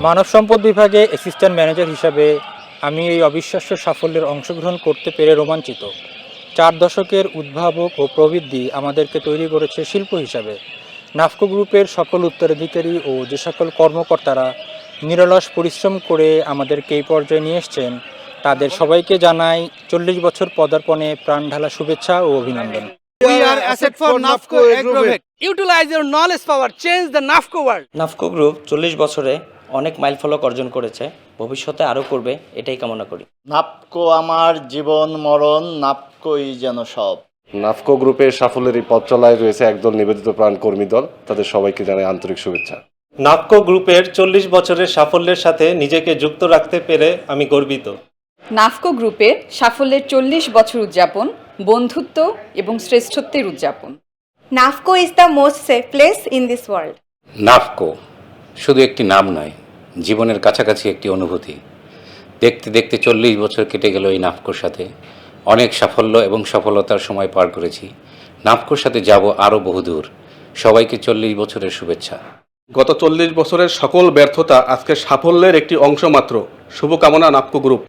মানব সম্পদ বিভাগে assistant manager হিসাবে আমি এই অবিশ্বাস্য সাফল্যের অংশগ্রহণ করতে পেরে রোমাঞ্চিত। 4 দশকের উদ্ভাবক ও প্রবৃদ্ধি আমাদেরকে তৈরি করেছে শিল্প হিসাবে। নাফকো গ্রুপের সকল উত্তরাধিকারী ও যে সকল কর্মকর্তারা নিরলস পরিশ্রম করে আমাদেরকে এই পর্যায়ে নিয়ে এসছেন, তাদের সবাইকে জানাই 40 বছর পদার্পণে প্রাণঢালা শুভেচ্ছা ও অভিনন্দন। We are asset for NAFCO Agrovet. Utilize your knowledge power, change the NAFCO world. NAFCO group 40 বছরে অনেক মাইলফলক অর্জন করেছে, ভবিষ্যতে আরও করবে, এটাই কামনা করি। নাফকো আমার জীবন মরণ, নাফকোই যেন সব। নাফকো গ্রুপের সাফল্যের এই পথ চলায় রয়েছে একদল নিবেদিত প্রাণ কর্মী দল, তাদের সবাইকে জানাই আন্তরিক শুভেচ্ছা। নাফকো গ্রুপের 40 বছরের সাফল্যের সাথে নিজেকে যুক্ত রাখতে পেরে আমি গর্বিত। নাফকো গ্রুপের সাফল্যের 40 বছর উদযাপন, বন্ধুত্ব এবং শ্রেষ্ঠত্বের উদযাপন। NAFCO is the most safe place in this world. নাফকো শুধু একটি নাম নয়, জীবনের কাছাকাছি একটি অনুভূতি। দেখতে দেখতে 40 বছর কেটে গেল এই নাফকোর সাথে। অনেক সাফল্য এবং সফলতার সময় পার করেছি। নাফকোর সাথে যাব আরও বহুদূর। সবাইকে 40 বছরের শুভেচ্ছা। গত 40 বছরের সকল ব্যর্থতা আজকে সাফল্যের একটি অংশ মাত্র। শুভকামনা নাফকো গ্রুপ।